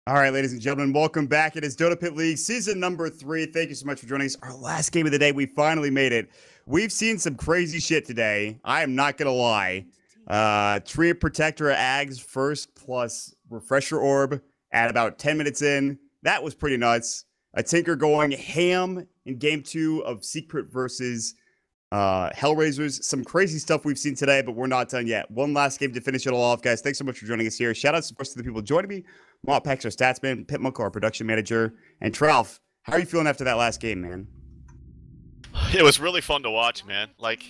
All right, ladies and gentlemen, welcome back. It is DotaPit League season number 3. Thank you so much for joining us. Our last game of the day, we finally made it. We've seen some crazy shit today. I am not going to lie. Tree Protector Ags first plus Refresher Orb at about 10 minutes in. That was pretty nuts. A Tinker going ham in game 2 of Secret versus Hellraisers. Some crazy stuff we've seen today, but we're not done yet. One last game to finish it all off, guys. Thanks so much for joining us here. Shout out to the people joining me. Pax, our statsman, Pitmunkle, our production manager, and Tralf. How are you feeling after that last game, man? It was really fun to watch, man. Like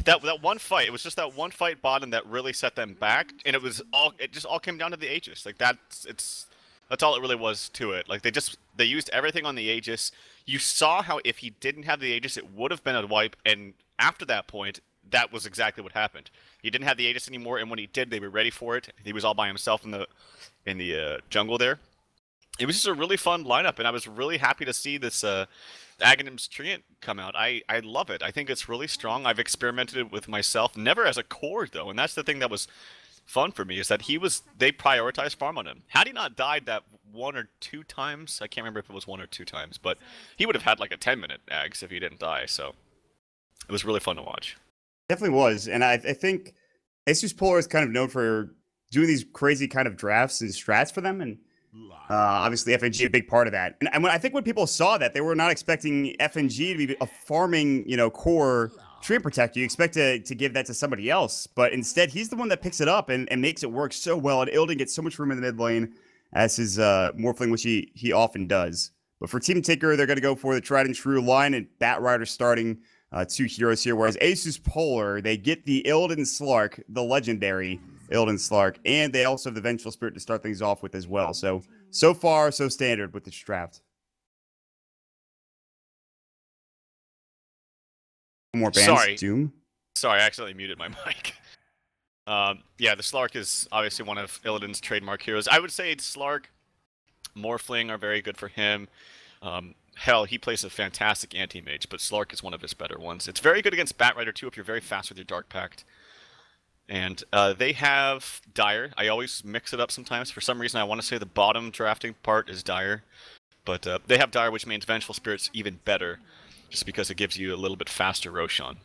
that one fight. It was just that one fight bottom that really set them back, and it just all came down to the Aegis. Like that's all it really was to it. Like they used everything on the Aegis. You saw how if he didn't have the Aegis, it would have been a wipe, and after that point, that was exactly what happened. He didn't have the Aegis anymore, and when he did, they were ready for it. He was all by himself in the jungle there. It was just a really fun lineup, and I was really happy to see this Aghanim's Treant come out. I love it. I think it's really strong. I've experimented it with myself, never as a core though, and that's the thing that was fun for me, is that they prioritized farm on him. Had he not died that 1 or 2 times, I can't remember if it was 1 or 2 times, but he would have had like a 10-minute Ags if he didn't die, so it was really fun to watch. Definitely was, and I think ASUS.Polar is kind of known for doing these crazy kind of drafts and strats for them, and obviously FNG a big part of that. And I think when people saw that, they were not expecting FNG to be a farming, core Tree Protector. You expect to give that to somebody else, but instead he's the one that picks it up and makes it work so well. And Ilden gets so much room in the mid lane as his Morphling, which he often does. But for Team Tinker, they're going to go for the tried and true line and Bat Rider starting 2 heroes here, whereas ASUS.Polar, they get the Ilden Slark, the legendary Ilden Slark, and they also have the Vengeful Spirit to start things off with as well. So far, so standard with this draft. More bands. Sorry. Doom. Sorry, I accidentally muted my mic. Yeah, the Slark is obviously one of Illidan's trademark heroes. I would say Slark, Morphling are very good for him. Hell, he plays a fantastic anti-mage, but Slark is one of his better ones. It's very good against Bat Rider too if you're very fast with your Dark Pact. And they have Dire. I always mix it up sometimes. For some reason, I want to say the bottom drafting part is Dire. But they have Dire, which means Vengeful Spirit's even better, just because it gives you a little bit faster Roshan.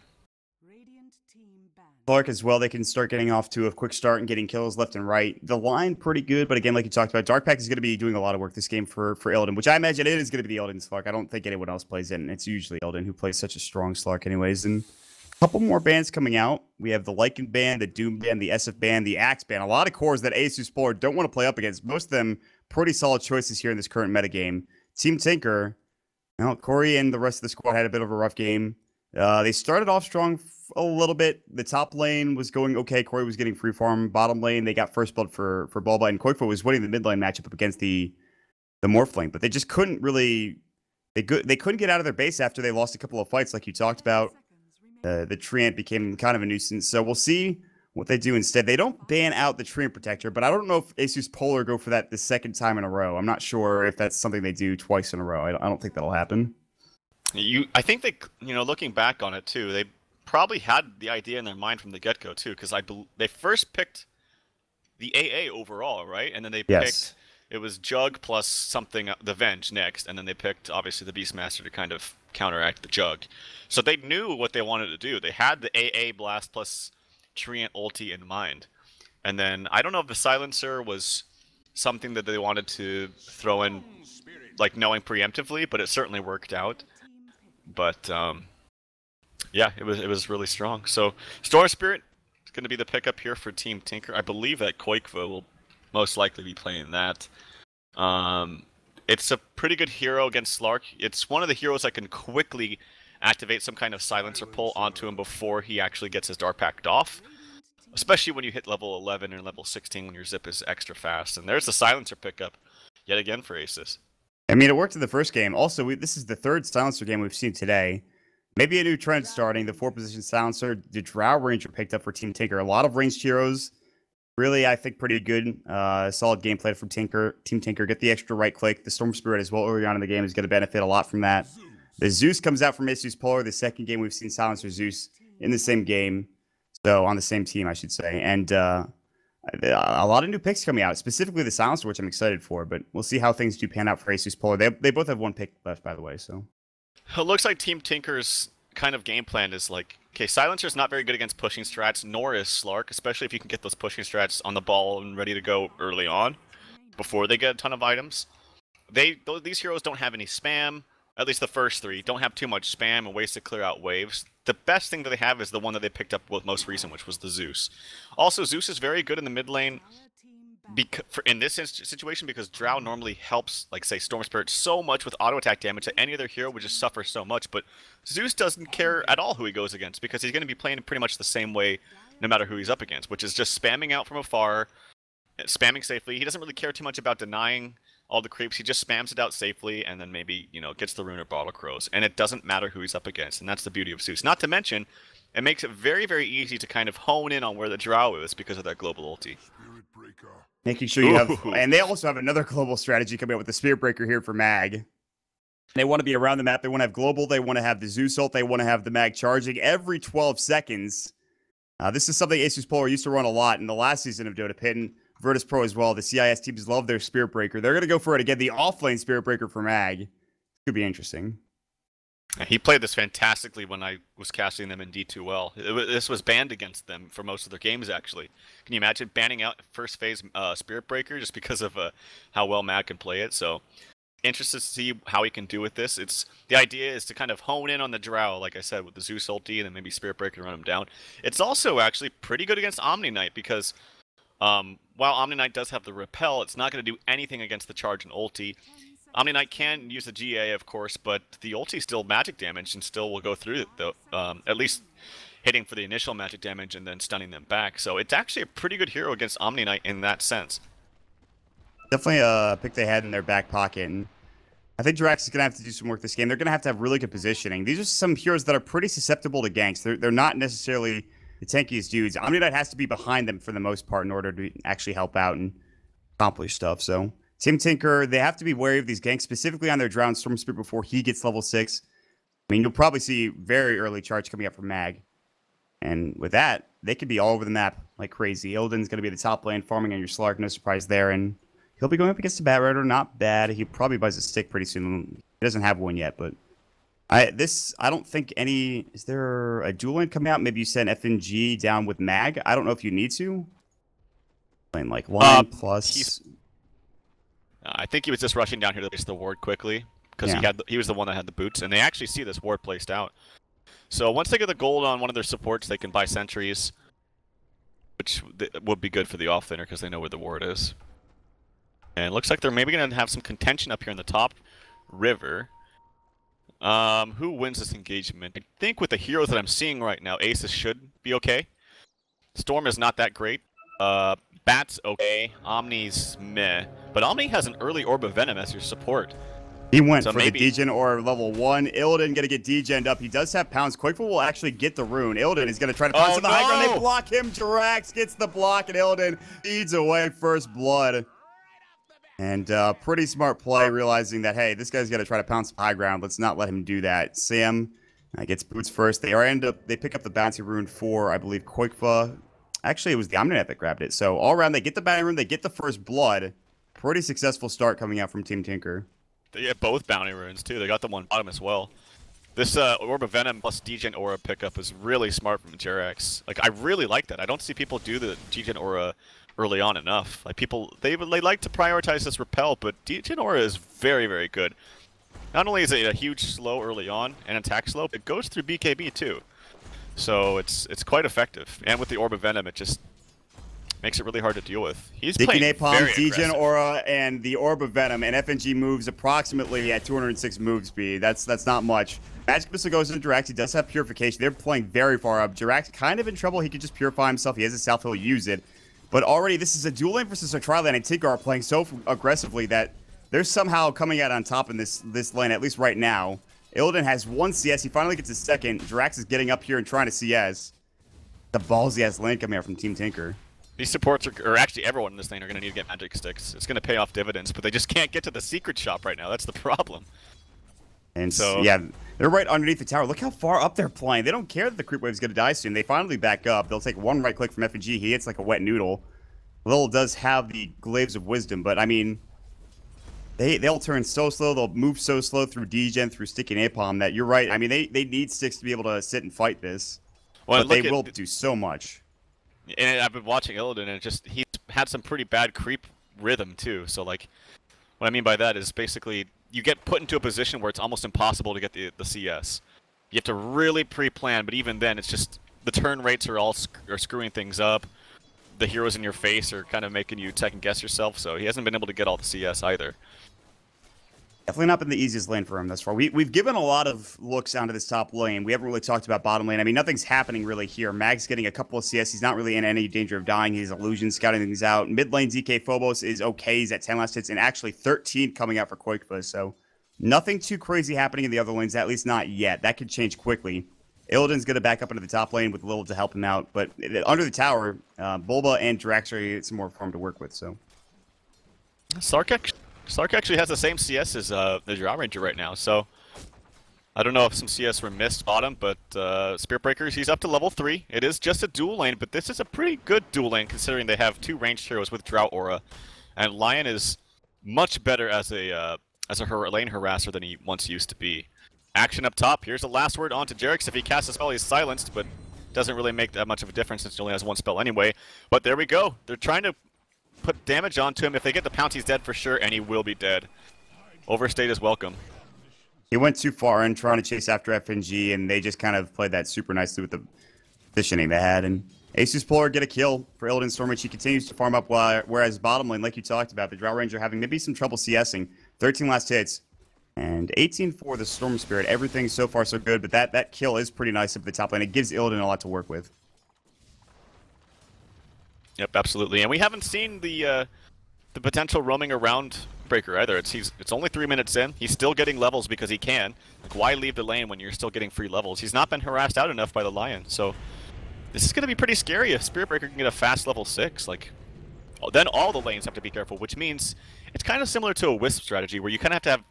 Clark as well, they can start getting off to a quick start and getting kills left and right. The line pretty good, but again, like you talked about, Dark Pact is going to be doing a lot of work this game for Ilden, which I imagine it is going to be the Ilden Slark. I don't think anyone else plays it, and it's usually Ilden who plays such a strong Slark anyways. And a couple more bands coming out. We have the Lycan band, the Doom band, the SF band, the Axe band. A lot of cores that ASUS.Polar don't want to play up against. Most of them pretty solid choices here in this current metagame. Team Tinker, Corey and the rest of the squad had a bit of a rough game. They started off strong a little bit. The top lane was going okay. Corey was getting free farm. Bottom lane, they got first blood for Bulba, and Koikfo was winning the mid lane matchup up against the Morphling. But they just couldn't really... They couldn't get out of their base after they lost a couple of fights like you talked about. The Treant became kind of a nuisance. So we'll see what they do instead. They don't ban out the Treant Protector, but I don't know if ASUS.Polar go for that the second time in a row. I'm not sure if that's something they do twice in a row. I don't think that'll happen. I think they, looking back on it too, they probably had the idea in their mind from the get-go too, because they first picked the AA overall, right? And then they picked, it was Jug plus something, the Venge next, and then they picked obviously the Beastmaster to kind of counteract the Jug. So they knew what they wanted to do. They had the AA Blast plus Treant ulti in mind. And then I don't know if the Silencer was something that they wanted to throw in, like knowing preemptively, but it certainly worked out. But yeah, it was really strong. So Storm Spirit is going to be the pickup here for Team Tinker. I believe that Koikfo will most likely be playing that. It's a pretty good hero against Slark. It's one of the heroes that can quickly activate some kind of silencer pull onto him before he actually gets his Dark Pact off. Especially when you hit level 11 and level 16 when your zip is extra fast. And there's the silencer pickup yet again for ASUS. I mean, it worked in the first game. Also, this is the 3rd silencer game we've seen today. Maybe a new trend starting. The 4-position silencer. The Drow Ranger picked up for Team Tinker. A lot of ranged heroes. Really, I think pretty good. Solid gameplay from Team Tinker. Get the extra right click. The Storm Spirit as well early on in the game is going to benefit a lot from that. The Zeus comes out from ASUS.Polar. The second game we've seen silencer Zeus in the same game. So on the same team, I should say. And A lot of new picks coming out, specifically the Silencer, which I'm excited for, but we'll see how things do pan out for ASUS.Polar. They both have one pick left, by the way, so. It looks like Team Tinker's kind of game plan is like, okay, Silencer's not very good against pushing strats, nor is Slark, especially if you can get those pushing strats on the ball and ready to go early on, before they get a ton of items. These heroes don't have any spam, at least the first three, don't have too much spam and ways to clear out waves. The best thing that they have is the one that they picked up with most recent, which was the Zeus. Also, Zeus is very good in the mid lane in this situation because Drow normally helps, like, say, Storm Spirit so much with auto attack damage that any other hero would just suffer so much, but Zeus doesn't care at all who he goes against because he's going to be playing pretty much the same way no matter who he's up against, which is just spamming out from afar, spamming safely. He doesn't really care too much about denying all the creeps. He just spams it out safely and then maybe, you know, gets the rune or bottle crows, and it doesn't matter who he's up against, and that's the beauty of Zeus. Not to mention, it makes it very, very easy to kind of hone in on where the Drow is because of that global ulti. Making sure you have, and they also have another global strategy coming out with the Spirit Breaker here for Mag. They want to be around the map. They want to have global. They want to have the Zeus ult. They want to have the Mag charging every 12 seconds. This is something ASUS.Polar used to run a lot in the last season of DotaPit, and Virtus Pro as well. The CIS teams love their Spirit Breaker. They're going to go for it again. The offlane Spirit Breaker for Mag. Could be interesting. He played this fantastically when I was casting them in D2L. This was banned against them for most of their games, actually. Can you imagine banning out first phase Spirit Breaker just because of how well Mag can play it? So, interested to see how he can do with this. The idea is to kind of hone in on the Drow, like I said, with the Zeus ulti and then maybe Spirit Breaker to run him down. It's also actually pretty good against Omni Knight because while Omni Knight does have the repel, it's not going to do anything against the charge and ulti. Omni Knight can use the GA, of course, but the ulti still magic damage and still will go through it, though, at least hitting for the initial magic damage and then stunning them back. So it's actually a pretty good hero against Omni Knight in that sense. Definitely a pick they had in their back pocket. And I think Jirax is going to have to do some work this game. They're going to have really good positioning. These are some heroes that are pretty susceptible to ganks. They're not necessarily the tankiest dudes. Omni Knight has to be behind them for the most part in order to actually help out and accomplish stuff. So Team Tinker, they have to be wary of these ganks, specifically on their Drowned Storm Spirit before he gets level 6. I mean, you'll probably see very early charge coming up from Mag. And with that, they could be all over the map like crazy. Illidan's going to be the top lane, farming on your Slark, no surprise there. And he'll be going up against the Bat Rider, not bad. He probably buys a stick pretty soon. He doesn't have one yet, but I don't think any... Is there a dual lane coming out? Maybe you send FNG down with Mag? I don't know if you need to. Lane like 1 plus... I think he was just rushing down here to place the ward quickly because he was the one that had the boots, and they actually see this ward placed out. So once they get the gold on one of their supports, they can buy sentries, which would be good for the offlaner because they know where the ward is. And it looks like they're maybe going to have some contention up here in the top river. Who wins this engagement? I think with the heroes that I'm seeing right now, ASUS should be okay. Storm is not that great. Bat's okay. Omni's meh. But Omni has an early Orb of Venom as your support. He went for the degen or level 1. Illidan going to get degened up. He does have pounds. Quickful will actually get the rune. Illidan is going to try to pounce on the high ground. They block him. Jirax gets the block, and Illidan feeds away first blood. And pretty smart play, realizing that, hey, this guy's going to try to pounce high ground. Let's not let him do that. Sam gets boots first. They pick up the bouncy rune for, I believe, Quickfa. Actually, it was the Omni Knight that grabbed it. So all around, they get the bounty rune. They get the first blood. Pretty successful start coming out from Team Tinker. They get both bounty runes, too. They got the one bottom as well. This Orb of Venom plus Degen Aura pickup is really smart from Jirax. Like, I really like that. I don't see people do the Degen Aura early on enough. Like, people, they like to prioritize this repel, but Degen Aura is very, very good. Not only is it a huge slow early on, and attack slow, it goes through BKB, too. So it's quite effective. And with the Orb of Venom, it just makes it really hard to deal with. He's playing very Degen aggressive. Aura, and the Orb of Venom, and FNG moves approximately at 206 move speed. That's not much. Magic Missile goes into Jirax. He does have Purification. They're playing very far up. Jirax kind of in trouble. He could just purify himself. He has a South, he'll use it. But already, this is a dual lane versus a tri-lane, and Tinker are playing so aggressively that they're somehow coming out on top in this lane, at least right now. Illidan has 1 CS. He finally gets his second. Jirax is getting up here and trying to CS. The ballsy-ass lane coming out from Team Tinker. These supports, or actually everyone in this lane, are going to need to get magic sticks. It's going to pay off dividends, but they just can't get to the secret shop right now. That's the problem. And so, yeah, they're right underneath the tower. Look how far up they're playing. They don't care that the creep wave's going to die soon. They finally back up. They'll take 1 right click from FNG. He hits like a wet noodle. Lil does have the Glaives of Wisdom, but I mean, they'll turn so slow, they'll move so slow through degen, through sticky napalm that you're right. I mean, they need sticks to be able to sit and fight this, Well, but they will do so much. And I've been watching Illidan, and he's had some pretty bad creep rhythm too. So like, what I mean by that is basically you get put into a position where it's almost impossible to get the CS. You have to really pre-plan, but even then, it's just the turn rates are all screwing things up. The heroes in your face are kind of making you second guess yourself. So he hasn't been able to get all the CS either. Definitely not been the easiest lane for him thus far. We've given a lot of looks onto this top lane. We haven't really talked about bottom lane. I mean, nothing's happening really here. Mag's getting a couple of CS. He's not really in any danger of dying. He's illusion scouting things out. Mid lane DK Phobos is okay. He's at 10 last hits and actually 13 coming out for Quakefa. So nothing too crazy happening in the other lanes, at least not yet. That could change quickly. Illidan's going to back up into the top lane with Lil to help him out. But under the tower, Bulba and Drax are some more for him to work with. So Sark actually has the same CS as the Drow Ranger right now, so I don't know if some CS were missed bottom, but Spirit Breakers, he's up to level 3. It is just a dual lane, but this is a pretty good dual lane considering they have 2 ranged heroes with Drought Aura, and Lion is much better as a lane harasser than he once used to be. Action up top. Here's the last word on to Jerix. If he casts a spell, he's silenced, but doesn't really make that much of a difference since he only has 1 spell anyway. But there we go. They're trying to put damage onto him. If they get the pounce, he's dead for sure, and he will be dead. Overstate is welcome. he went too far in trying to chase after FNG, and they just kind of played that super nicely with the positioning they had. And ASUS.Polar get a kill for Illidan Stormwitch. He continues to farm up, whereas bottom lane, like you talked about, the Drow Ranger having maybe some trouble CSing. 13 last hits. And 18 for the Storm Spirit. Everything so far so good, but that kill is pretty nice up the top lane. It gives Illidan a lot to work with. Yep, absolutely. And we haven't seen the potential roaming around Breaker either. It's only 3 minutes in. He's still getting levels because he can. Like, why leave the lane when you're still getting free levels? He's not been harassed out enough by the Lion. So this is going to be pretty scary if Spirit Breaker can get a fast level 6. Like, then all the lanes have to be careful, which means it's kind of similar to a Wisp strategy where you kind of have to have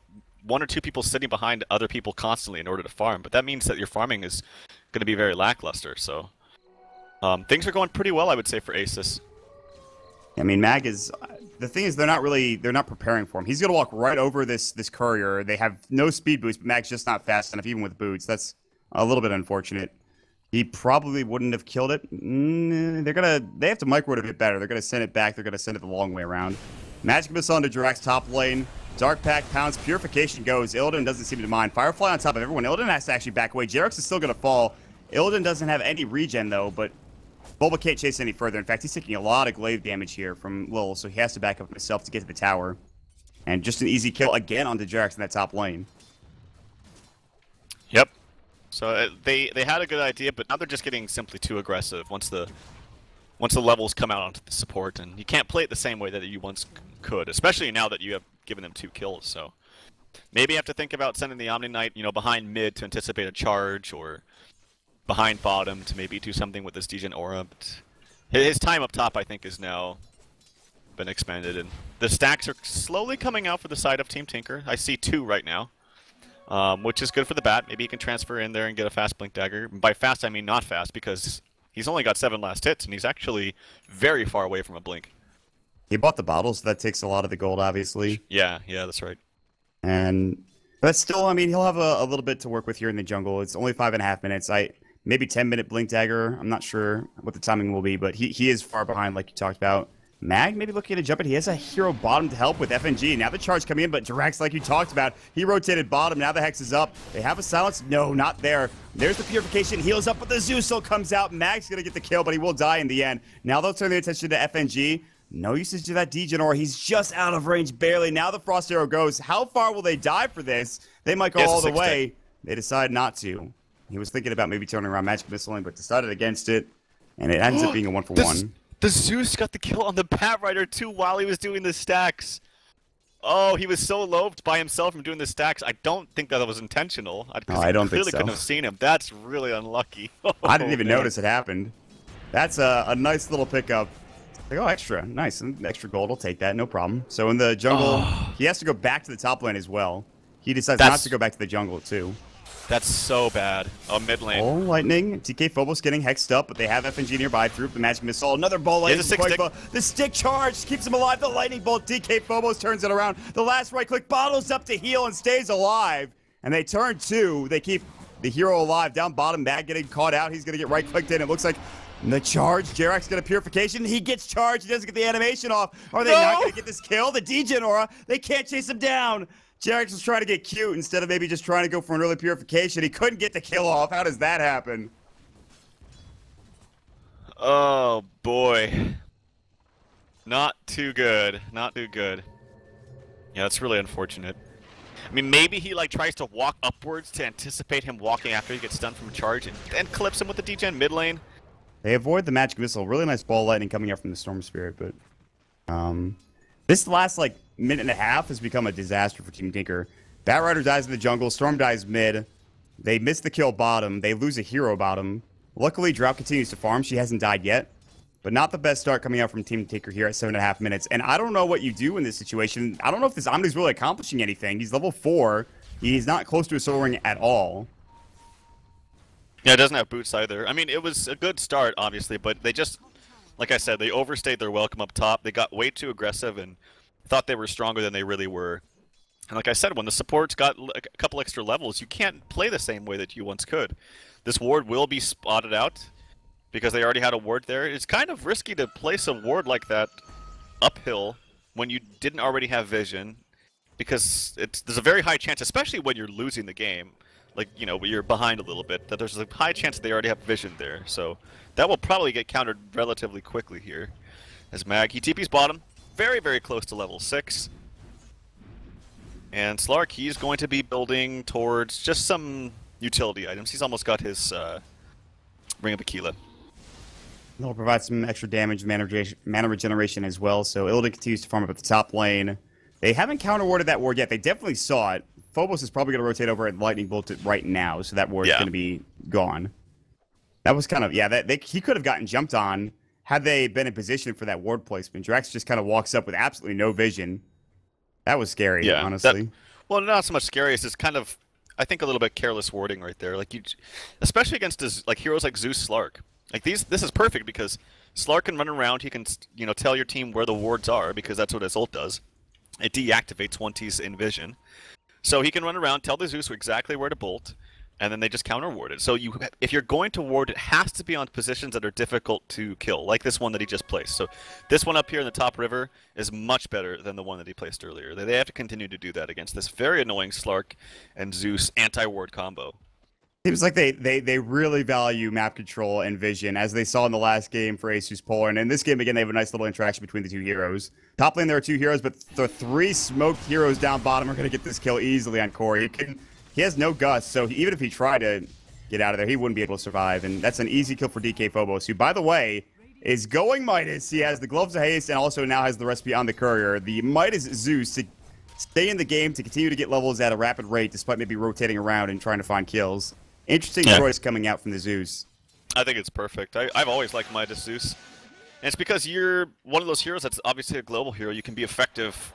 1 or 2 people sitting behind other people constantly in order to farm. But that means that your farming is going to be very lackluster. So things are going pretty well, I would say, for ASUS. I mean, Mag is... The thing is, they're not preparing for him. He's going to walk right over this courier. They have no speed boost, but Mag's just not fast enough, even with boots. That's a little bit unfortunate. He probably wouldn't have killed it. They have to micro it a bit better. They're going to send it back. They're going to send it the long way around. Magic Missile onto Drax top lane. Dark Pack pounds. Purification goes. Illidan doesn't seem to mind. Firefly on top of everyone. Illidan has to actually back away. Jerix is still going to fall. Illidan doesn't have any regen, though, but Bulba can't chase any further. In fact, he's taking a lot of glaive damage here from Lil, so he has to back up himself to get to the tower. And just an easy kill again onto Jerix in that top lane. Yep. So they had a good idea, but now they're just getting simply too aggressive once the levels come out onto the support, and you can't play it the same way that you once could, especially now that you have given them 2 kills. So maybe you have to think about sending the Omni Knight, behind mid to anticipate a charge, or behind bottom to maybe do something with this degen aura. But his time up top, I think, is now been expanded, and the stacks are slowly coming out for the side of Team Tinker. I see 2 right now. Which is good for the bat. Maybe he can transfer in there and get a fast blink dagger. By fast, I mean not fast, because he's only got 7 last hits, and he's actually very far away from a blink. He bought the bottles, so that takes a lot of the gold, obviously. Yeah, that's right. But still, I mean, he'll have a little bit to work with here in the jungle. It's only 5.5 minutes. Maybe 10-minute blink dagger. I'm not sure what the timing will be, but he is far behind, like you talked about. Mag maybe looking to jump it. He has a hero bottom to help with FNG. Now the charge coming in, but Drax, like you talked about, he rotated bottom. Now the Hex is up. They have a silence. No, not there. There's the purification. Heals up, but the Zeusel comes out. Mag's going to get the kill, but he will die in the end. Now they'll turn their attention to FNG. No usage to that degen aura. He's just out of range, barely. Now the Frost Arrow goes. How far will they die for this? They might go all the way. They decide not to. He was thinking about maybe turning around Magic Missiling, but decided against it. And it ends up being a 1-for-1. The Zeus got the kill on the Bat Rider too while he was doing the stacks. Oh, he was so low by himself from doing the stacks. I don't think that was intentional. I don't think so. Couldn't have seen him. That's really unlucky. I didn't even notice it happened. That's a nice little pickup. Like, oh, extra. Nice. Extra gold. I'll take that. No problem. So in the jungle, he has to go back to the top lane as well. He decides not to go back to the jungle too. That's so bad. Oh, mid lane. Oh, lightning. TK Phobos getting hexed up, but they have FNG nearby through the magic missile. Another ball lightning. The stick charge keeps him alive. The lightning bolt. TK Phobos turns it around. The last right click bottles up to heal and stays alive. And they turn two. They keep the hero alive. Down bottom, Mag getting caught out. He's going to get right clicked in. It looks like the charge. Jarek's got a purification. He gets charged. He doesn't get the animation off. Are they not going to get this kill? The degen aura. They can't chase him down. Jarex was trying to get cute instead of maybe just trying to go for an early purification. He couldn't get the kill off. How does that happen? Oh, boy. Not too good. Not too good. Yeah, that's really unfortunate. I mean, maybe he, like, tries to walk upwards to anticipate him walking after he gets stunned from a charge and then clips him with the degen mid lane. They avoid the magic missile. Really nice ball lightning coming out from the Storm Spirit, but... this last, like, minute and a half has become a disaster for Team Tinker. Batrider dies in the jungle. Storm dies mid. They miss the kill bottom. They lose a hero bottom. Luckily, Drought continues to farm. She hasn't died yet. But not the best start coming out from Team Tinker here at 7.5 minutes. And I don't know what you do in this situation. I don't know if this Omni's really accomplishing anything. He's level 4. He's not close to a soul ring at all. Yeah, it doesn't have boots either. I mean, it was a good start, obviously, but they just, like I said, they overstayed their welcome up top. They got way too aggressive and thought they were stronger than they really were. And like I said, when the supports got a couple extra levels, you can't play the same way that you once could. This ward will be spotted out because they already had a ward there. It's kind of risky to place a ward like that uphill when you didn't already have vision, because there's a very high chance, especially when you're losing the game, like, you know, you're behind a little bit, that there's a high chance that they already have vision there. So that will probably get countered relatively quickly here. As Mag, he TP's bottom, very, very close to level 6. And Slark, he's going to be building towards just some utility items. He's almost got his Ring of Aquila. They'll provide some extra damage, mana regeneration as well. So Illidan continues to farm up at the top lane. They haven't counter-warded that ward yet. They definitely saw it. Phobos is probably going to rotate over and Lightning Bolt it right now, so that ward is going to be gone. That was kind of, he could have gotten jumped on had they been in position for that ward placement. Drax just kind of walks up with absolutely no vision. That was scary, honestly. Well, not so much scary. It's just kind of, I think, a little bit careless warding right there. Like, especially against heroes like Zeus Slark. Like, this is perfect because Slark can run around. He can, you know, tell your team where the wards are because that's what his ult does. It deactivates once he's in vision. So he can run around, tell the Zeus exactly where to bolt, and then they just counter ward it. So if you're going to ward, it has to be on positions that are difficult to kill, like this one that he just placed. So this one up here in the top river is much better than the one that he placed earlier. They have to continue to do that against this very annoying Slark and Zeus anti-ward combo. Seems like they really value map control and vision, as they saw in the last game for ASUS.Polar. And in this game, again, they have a nice little interaction between the two heroes. Top lane, there are 2 heroes, but the 3 smoked heroes down bottom are going to get this kill easily on Corey. He has no gust, so even if he tried to get out of there, he wouldn't be able to survive. And that's an easy kill for DK Phobos, who, by the way, is going Midas. He has the Gloves of Haste and also now has the recipe on the Courier. The Midas Zeus to stay in the game, to continue to get levels at a rapid rate, despite maybe rotating around and trying to find kills. Interesting choice coming out from the Zeus. I think it's perfect. I've always liked Midas Zeus. And it's because you're one of those heroes that's obviously a global hero. You can be effective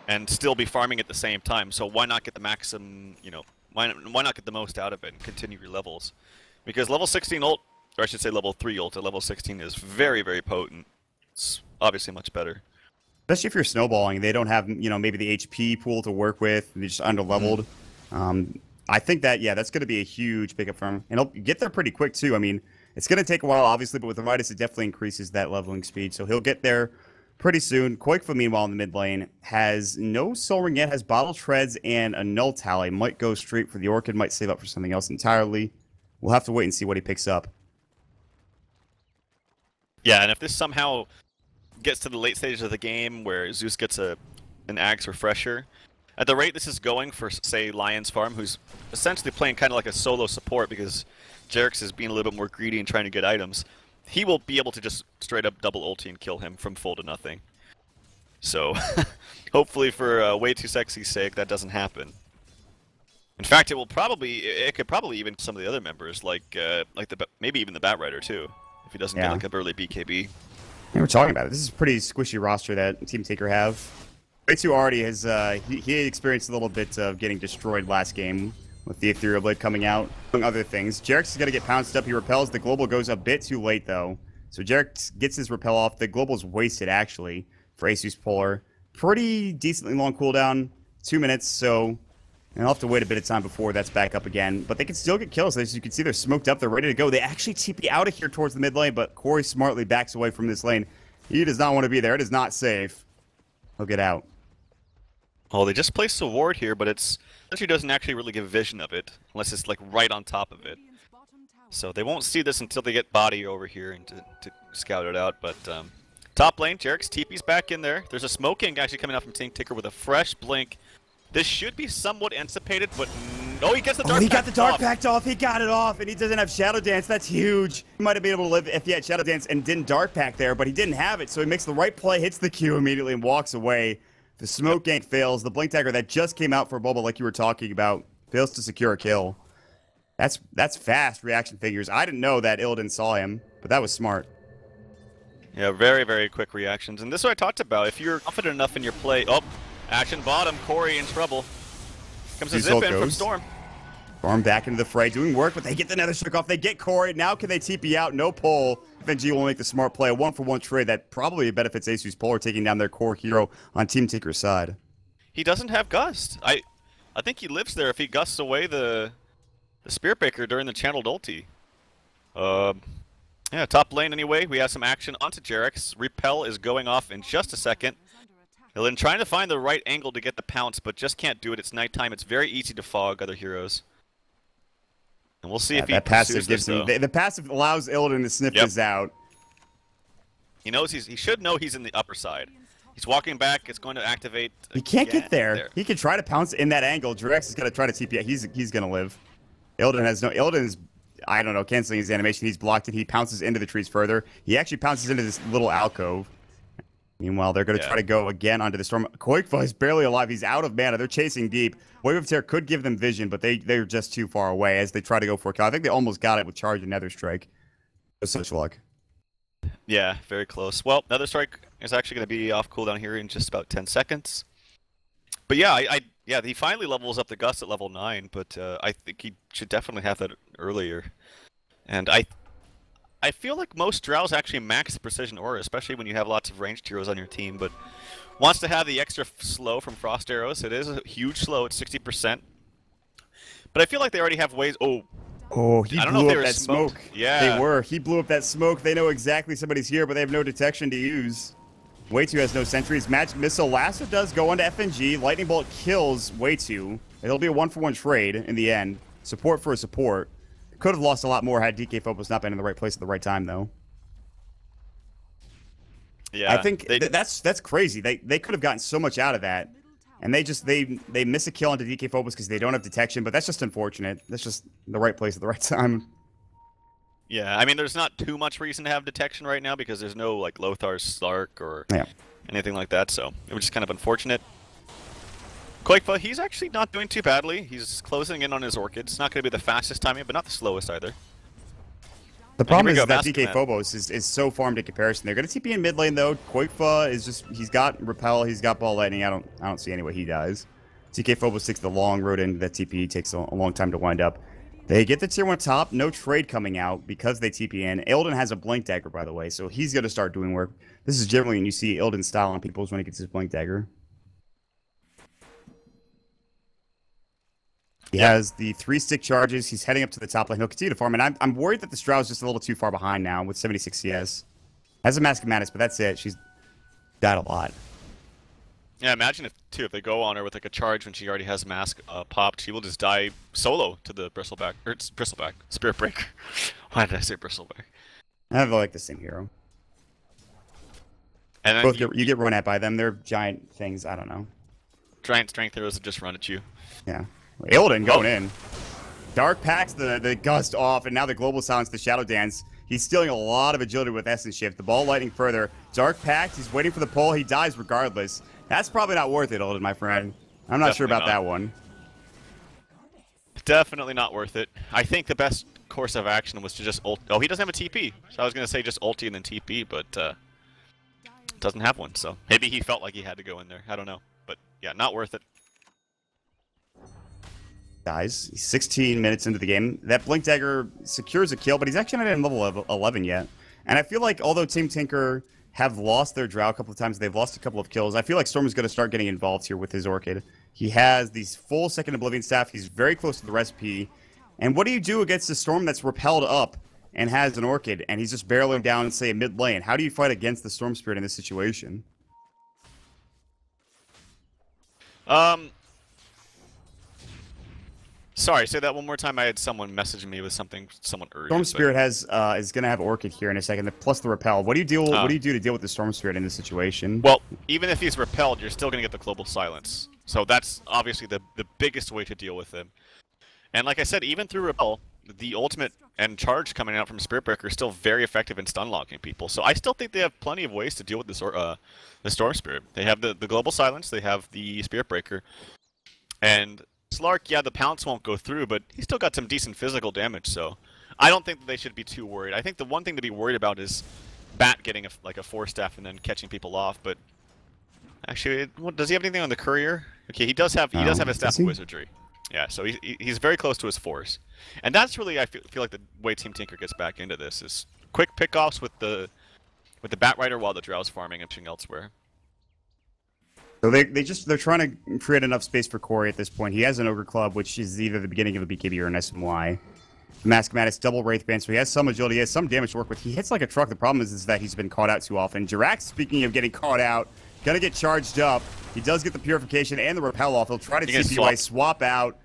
and still be farming at the same time. So why not get the maximum, you know, why not get the most out of it and continue your levels? Because level 16 ult, or I should say level 3 ult at level 16 is very, very potent. It's obviously much better. Especially if you're snowballing. They don't have, you know, maybe the HP pool to work with. They're just underleveled. I think that, that's going to be a huge pickup for him. And he'll get there pretty quick, too. I mean, it's going to take a while, obviously, but with the Midas, it definitely increases that leveling speed. So he'll get there pretty soon. Koikfa, meanwhile, in the mid lane, has no Soul Ring yet, has Bottle Treads and a Null Tally. Might go straight for the Orchid, might save up for something else entirely. We'll have to wait and see what he picks up. Yeah, and if this somehow gets to the late stages of the game where Zeus gets an Axe Refresher, at the rate this is going for, say, Lion's Farm, who's essentially playing kind of like a solo support because Jarex is being a little bit more greedy and trying to get items, he will be able to just straight up double ulti and kill him from full to nothing. So, hopefully for Way Too Sexy's sake, that doesn't happen. In fact, it could probably even some of the other members, maybe even the Batrider too, if he doesn't get like an early BKB. Yeah, we're talking about it. This is a pretty squishy roster that Team Tinker have. Way Too already has, he experienced a little bit of getting destroyed last game. with the Ethereal Blade coming out, among other things. Jerax is going to get pounced up. He repels. The global goes a bit too late, though. So Jerax gets his repel off. The global's wasted, actually, for ASUS.Polar. Pretty decently long cooldown, 2 minutes, so they'll have to wait a bit of time before that's back up again. But they can still get kills. As you can see, they're smoked up. They're ready to go. They actually TP out of here towards the mid lane, but Corey smartly backs away from this lane. He does not want to be there. It is not safe. He'll get out. Oh, they just placed a ward here, but it's actually doesn't actually really give vision of it, unless it's like right on top of it. So they won't see this until they get body over here and to scout it out. But top lane, Jerax TP's back in there. There's a smoking actually coming out from Tank Ticker with a fresh blink. This should be somewhat anticipated, but no, he gets the dark. He got the dark pact off. He got it off, and he doesn't have Shadow Dance. That's huge. He might have been able to live if he had Shadow Dance and didn't dark pact there, but he didn't have it. So he makes the right play, hits the Q immediately, and walks away. The smoke gank fails. The blink dagger that just came out for Boba, like you were talking about, fails to secure a kill. That's fast reaction figures. I didn't know that Illidan saw him, but that was smart. Yeah, very, very quick reactions. And this is what I talked about. If you're confident enough in your play... Oh, action bottom. Corey in trouble. Comes a zip in from Storm. Storm back into the fray, doing work, but they get the nether strike off. They get Corey. Now can they TP out? No pull. FNG will make the smart play. A 1-for-1 trade that probably benefits ASUS.Polar, taking down their core hero on Team Tinker's side. He doesn't have Gust. I think he lives there if he gusts away the Spirit Breaker during the channeled ulti. Yeah, top lane anyway. We have some action onto Jerax. Repel is going off in just a second. Illidan trying to find the right angle to get the pounce, but just can't do it. It's nighttime. It's very easy to fog other heroes. And we'll see if he that passive gives him. The passive allows Illidan to sniff this out. He knows he should know he's in the upper side. He's walking back. It's going to activate. He can't get there. He can try to pounce in that angle. Jerax is going to try to TP. He's going to live. Illidan has no. Illidan's, I don't know, canceling his animation. He's blocked it. He pounces into the trees further. He actually pounces into this little alcove. Meanwhile, they're going to try to go again onto the storm. Koikfa is barely alive. He's out of mana. They're chasing deep. Wave of Terror could give them vision, but they're just too far away as they try to go for a kill. I think they almost got it with Charge and Nether Strike. Such luck. Yeah, very close. Well, Nether Strike is actually going to be off cooldown here in just about 10 seconds. But yeah, yeah, he finally levels up the Gust at level 9, but I think he should definitely have that earlier. And I feel like most Drows actually max the Precision Aura, especially when you have lots of ranged heroes on your team, but wants to have the extra slow from Frost Arrows. It is a huge slow at 60%. But I feel like they already have ways... Oh, he blew up that smoke. Yeah. He blew up that smoke. They know exactly somebody's here, but they have no detection to use. Way2 has no sentries. Magic Missile Lasso does go onto FNG. Lightning Bolt kills Way2. It'll be a 1-for-1 trade in the end. Support for a support. Could have lost a lot more had DK Phobos not been in the right place at the right time, though. Yeah, I think that's crazy. They could have gotten so much out of that, and they miss a kill onto DK Phobos because they don't have detection. But that's just unfortunate. That's just the right place at the right time. Yeah, I mean, there's not too much reason to have detection right now because there's no like Lothar's Slark or anything like that. So it was just kind of unfortunate. Koikfa, he's actually not doing too badly. He's closing in on his Orchids. Not going to be the fastest timing, but not the slowest either. The problem is that DK Phobos is so farmed in comparison. They're going to TP in mid lane though. Koikfa is just, he's got Repel, he's got Ball Lightning. I don't see any way he dies. DK Phobos takes the long road into that TP. Takes a long time to wind up. They get the tier 1 top. No trade coming out because they TP in. Illidan has a Blink Dagger, by the way, so he's going to start doing work. This is generally when you see Illidan's style on people's when he gets his Blink Dagger. He has the 3-stick charges. He's heading up to the top lane. He'll continue to farm, and I'm worried that the Strau's just a little too far behind now with 76 CS. Has a Mask of Madness, but that's it. She's died a lot. Yeah, imagine if they go on her with like a charge when she already has Mask popped, she will just die solo to the Bristleback. Or it's Bristleback. Spirit Breaker. Why did I say Bristleback? I have like the same hero. And then both you get run at by them. They're giant things. I don't know. Giant strength heroes that just run at you. Yeah. Illidan going in. Dark packs the Gust off, and now the Global Silence, the Shadow Dance. He's stealing a lot of agility with Essence Shift. The Ball Lightning further. Dark packed. He's waiting for the pull. He dies regardless. That's probably not worth it, Illidan, my friend. I'm not sure about that one. Definitely not worth it. I think the best course of action was to just ult. Oh, he doesn't have a TP. So I was going to say just ulti and then TP, but doesn't have one. So maybe he felt like he had to go in there. I don't know. But yeah, not worth it. Guys, he's 16 minutes into the game. That Blink Dagger secures a kill, but he's actually not at level 11 yet. And I feel like although Team Tinker have lost their Drow a couple of times, they've lost a couple of kills, I feel like Storm is going to start getting involved here with his Orchid. He has these full second Oblivion Staff. He's very close to the recipe. And what do you do against a Storm that's repelled up and has an Orchid, and he's just barreling down, say, mid lane? How do you fight against the Storm Spirit in this situation? Sorry, say that one more time. I had someone messaging me with something, someone urgent. Storm Spirit is going to have Orchid here in a second, plus the repel. What do you do? What do you do to deal with the Storm Spirit in this situation? Well, even if he's repelled, you're still going to get the global silence. So that's obviously the biggest way to deal with him. And like I said, even through repel, the ultimate and charge coming out from Spirit Breaker is still very effective in stun locking people. So I still think they have plenty of ways to deal with the Storm Spirit. They have the global silence, they have the Spirit Breaker, and Slark, yeah, the pounce won't go through, but he's still got some decent physical damage, so I don't think that they should be too worried. I think the one thing to be worried about is Bat getting a 4-staff and then catching people off, but actually, does he have anything on the Courier? Okay, he does have a Staff of Wizardry. Yeah, so he's very close to his force. And that's really, I feel like, the way Team Tinker gets back into this is quick pickoffs with the Bat Rider while the Drow's farming and pushing elsewhere. So they're trying to create enough space for Corey at this point. He has an Ogre Club, which is either the beginning of a BKB or an SMY. Mask Madness, double Wraith Band, so he has some agility, he has some damage to work with. He hits like a truck. The problem is that he's been caught out too often. Jirax, speaking of getting caught out, gonna get charged up. He does get the Purification and the Repel off. He'll try to TPY, swap out.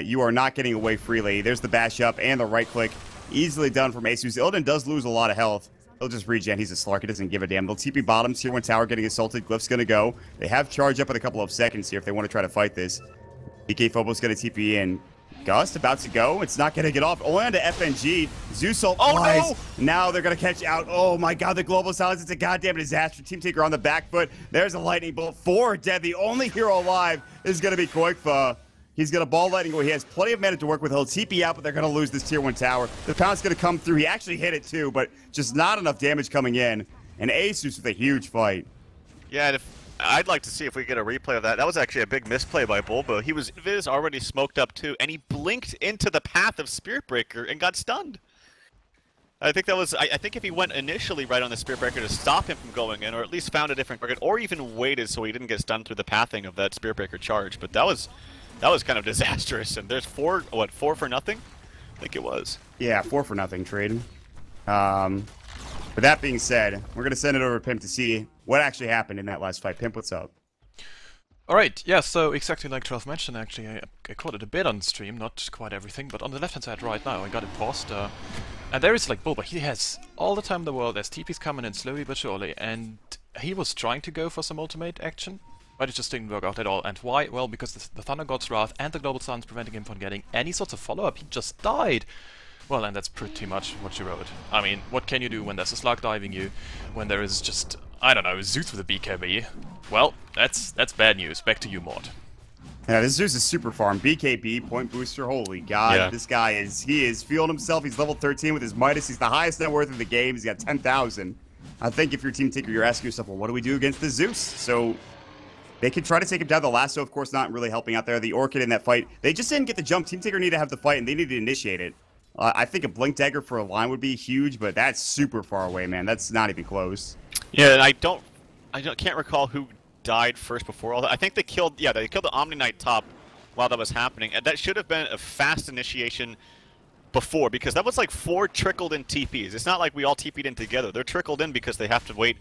You are not getting away freely. There's the bash up and the right click. Easily done from ASUS. Illidan does lose a lot of health. He'll just regen. He's a Slark. He doesn't give a damn. They'll TP bottom. Tier 1 tower getting assaulted. Glyph's going to go. They have charge up in a couple of seconds here if they want to try to fight this. PK Phobos going to TP in. Gust about to go. It's not going to get off. Only on to FNG. Zeus ult flies. No! Now they're going to catch out. Oh my god, the global silence. It's a goddamn disaster. Team Tinker on the back foot. There's a lightning bolt. 4 dead. The only hero alive is going to be Koikfa. He's going to ball lightning go. He has plenty of mana to work with. He'll TP out, but they're going to lose this tier 1 tower. The pound's going to come through. He actually hit it too, but just not enough damage coming in. And ASUS with a huge fight. Yeah, and I'd like to see if we get a replay of that. That was actually a big misplay by Bulba. He was Viz already smoked up too, and he blinked into the path of Spirit Breaker and got stunned. I think that was. I think if he went initially right on the Spirit Breaker to stop him from going in, or at least found a different target, or even waited so he didn't get stunned through the pathing of that Spirit Breaker charge. But that was kind of disastrous. And there's 4 for nothing? I think it was. Yeah, 4 for nothing trade. With that being said, we're going to send it over to Pimp to see what actually happened in that last fight. Pimp, what's up? Alright, yeah, so exactly like 12 mentioned, actually, I caught it a bit on stream, not quite everything, but on the left-hand side right now, I got it paused, and there is like Bulba, he has all the time in the world, there's TPs coming in slowly but surely, and he was trying to go for some ultimate action, but it just didn't work out at all. And why? Well, because the Thunder God's Wrath and the Global Silence preventing him from getting any sorts of follow-up, he just died! Well, and that's pretty much what you wrote. I mean, what can you do when there's a Slug diving you, when there is just, I don't know, Zeus with a BKB? Well, that's bad news. Back to you, Mort. Yeah, this Zeus is super farm. BKB, point booster, holy god. Yeah. This guy is feeling himself. He's level 13 with his Midas. He's the highest net worth in the game. He's got 10,000. I think if you're Team Tinker, you're asking yourself, well, what do we do against the Zeus? So they could try to take him down. The lasso, of course, not really helping out there. The Orchid in that fight, they just didn't get the jump. Team Tinker need to have the fight, and they need to initiate it. I think a Blink Dagger for a line would be huge, but that's super far away, man. That's not even close. Yeah, and I can't recall who died first before all that. I think they killed the Omni Knight top while that was happening, and that should have been a fast initiation before, because that was like 4 trickled in TPs. It's not like we all TP'd in together. They're trickled in because they have to wait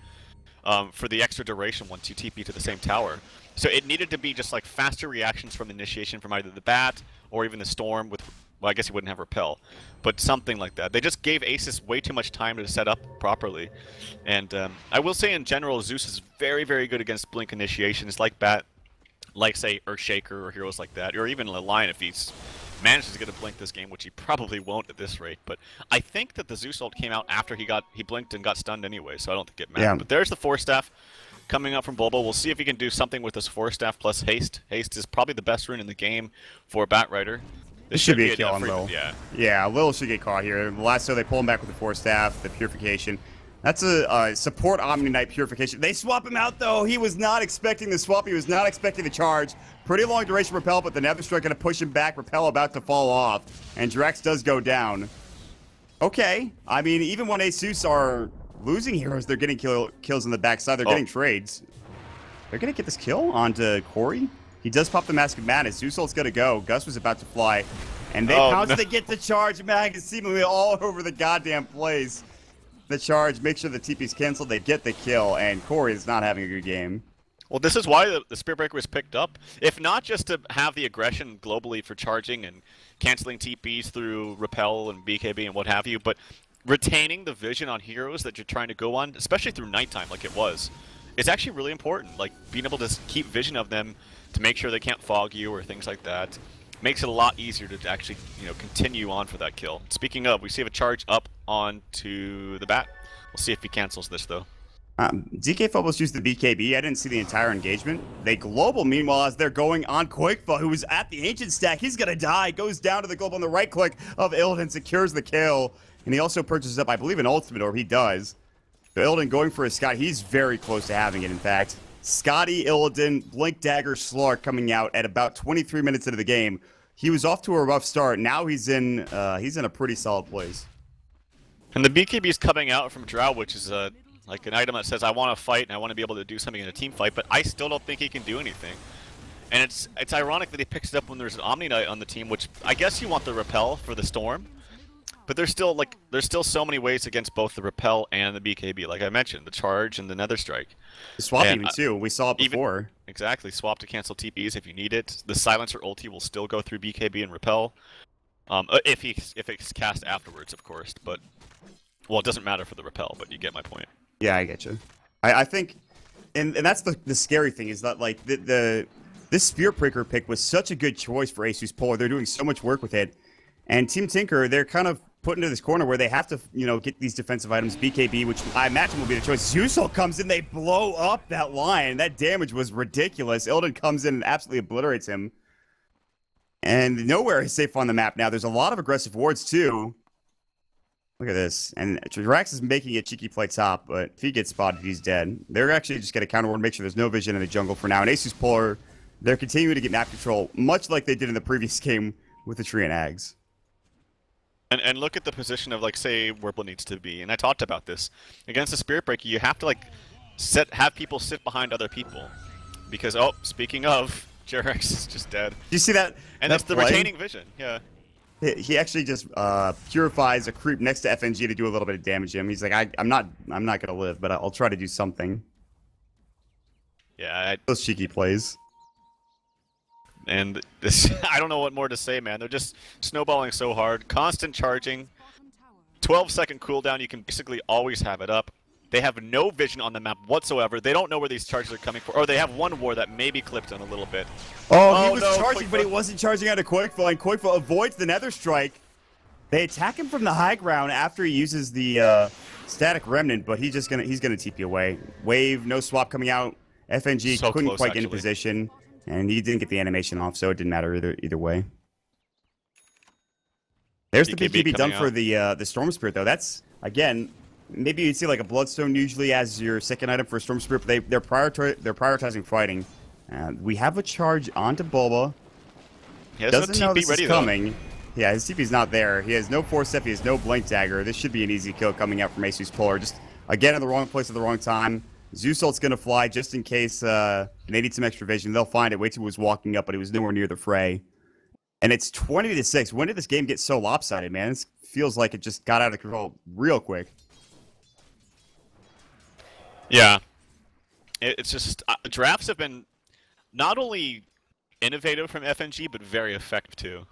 for the extra duration once you TP to the same tower. So it needed to be just like faster reactions from the initiation from either the Bat or even the Storm with, well, I guess he wouldn't have Repel, but something like that. They just gave ASUS way too much time to set up properly. And I will say in general, Zeus is very, very good against Blink initiations like Bat, like say Earthshaker or heroes like that, or even a Lion if he's manages to get a Blink this game, which he probably won't at this rate. But I think that the Zeus ult came out after he blinked and got stunned anyway, so I don't think it mattered. Yeah. But there's the 4-staff coming up from Bulba. We'll see if he can do something with this 4-staff plus Haste. Haste is probably the best rune in the game for Bat Rider. This should be a kill on Lil. Yeah, Lil should get caught here. Lasso, they pull him back with the 4-staff, the Purification. That's a support Omni Knight purification. They swap him out though. He was not expecting the swap. He was not expecting the charge. Pretty long duration repel, but the Nether Strike gonna push him back. Repel about to fall off, and Drax does go down. Okay, I mean, even when ASUS are losing heroes, they're getting kills in the backside. They're getting trades. They're gonna get this kill onto Corey. He does pop the Mask of Madness. Zeus-Ult's gonna go. Gus was about to fly, and they pounce to get the charge. Mag is seemingly all over the goddamn place. The charge, make sure the TP's canceled. They get the kill, and Corey is not having a good game. Well, this is why the Spirit Breaker was picked up. If not just to have the aggression globally for charging and canceling TPs through Repel and BKB and what have you, but retaining the vision on heroes that you're trying to go on, especially through nighttime like it was, is actually really important. Like, being able to keep vision of them to make sure they can't fog you or things like that makes it a lot easier to actually, continue on for that kill. Speaking of, we see a charge up onto the bat. We'll see if he cancels this, though. DK Phobos used the BKB. I didn't see the entire engagement. They global, meanwhile, as they're going on Quakefa, who was at the Ancient stack. He's going to die. Goes down to the global on the right click of Illidan, secures the kill. And he also purchases up, I believe, an ultimate, or he does. So Illidan going for his Scott. He's very close to having it, in fact. Scotty, Illidan, Blink Dagger, Slark coming out at about 23 minutes into the game. He was off to a rough start. Now he's in a pretty solid place. And the BKB is coming out from Drow, which is like an item that says, I want to fight and I want to be able to do something in a team fight, but I still don't think he can do anything. And it's ironic that he picks it up when there's an Omni Knight on the team, which I guess you want the Repel for the Storm. But there's still so many ways against both the Repel and the BKB. Like I mentioned, the Charge and the Nether Strike. The swap even too. We saw it before. Exactly. Swap to cancel TPs if you need it. The Silencer ulti will still go through BKB and Repel. If it's cast afterwards, of course. But, well, it doesn't matter for the Repel, but you get my point. Yeah, I get you. I think, and that's the scary thing, is that like this Spirit Breaker pick was such a good choice for ASUS.Polar. They're doing so much work with it, and Team Tinker, they're kind of put into this corner where they have to get these defensive items. BKB, which I imagine will be the choice. Zeus-Ult comes in, they blow up that line. That damage was ridiculous. Illidan comes in and absolutely obliterates him, and nowhere is safe on the map now. There's a lot of aggressive wards too. Look at this. And Drax is making a cheeky play top, but if he gets spotted, he's dead. They're actually just going to counter ward, make sure there's no vision in the jungle for now. And ASUS.Polar, they're continuing to get map control, much like they did in the previous game with the Tree and Ags. And look at the position of, like, say, Wurple needs to be. And I talked about this. Against the Spirit Breaker, you have to, like, have people sit behind other people. Because, oh, speaking of, Jerax is just dead. Do you see that? And that's the retaining vision, yeah. He actually just purifies a creep next to FNG to do a little bit of damage to him. He's like, I'm not gonna live, but I'll try to do something. Yeah, those cheeky plays. And this, I don't know what more to say, man. They're just snowballing so hard. Constant charging. 12-second cooldown. You can basically always have it up. They have no vision on the map whatsoever. They don't know where these charges are coming from. Or they have one war that maybe clipped on a little bit. Oh, he was charging, but he wasn't charging out of Quakefa, and Quakefa avoids the Nether Strike. They attack him from the high ground after he uses the Static Remnant, but he's gonna TP away. Wave, no swap coming out. FNG so couldn't close, quite get in position, and he didn't get the animation off, so it didn't matter either way. There's the BKB done for the Storm Spirit, though. That's, again, maybe you'd see like a Bloodstone usually as your second item for a Storm Spirit, but they're prioritizing fighting. We have a charge onto Bulba. He doesn't know this ready, is coming. Yeah, his TP's not there. He has no Force Step, he has no Blink Dagger. This should be an easy kill coming out from ASUS.Polar. Just, again, in the wrong place at the wrong time. Zeus-Ult's going to fly just in case they need some extra vision. They'll find it. Waitu was walking up, but he was nowhere near the fray. And it's 20-6. When did this game get so lopsided, man? This feels like it just got out of control real quick. Yeah. It's just, drafts have been not only innovative from FNG, but very effective too.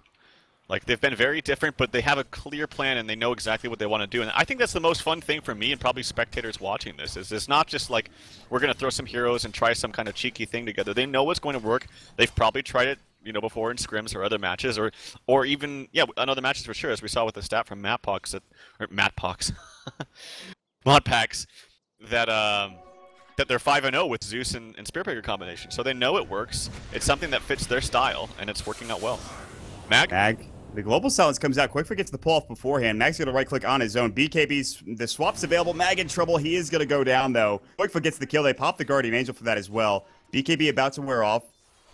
Like, they've been very different, but they have a clear plan and they know exactly what they want to do. And I think that's the most fun thing for me and probably spectators watching this, is it's not just like, we're going to throw some heroes and try some kind of cheeky thing together. They know what's going to work. They've probably tried it, before in scrims or other matches, or even, yeah, on other matches for sure, as we saw with the stat from Modpacks, that they're 5-0 with Zeus and Spirit Breaker combination. So they know it works. It's something that fits their style, and it's working out well. Mag? The global silence comes out. Quickfoot gets the pull off beforehand. Mag's going to right-click on his own. BKB's, the swap's available. Mag in trouble. He is going to go down, though. Quickfoot gets the kill. They pop the Guardian Angel for that as well. BKB about to wear off.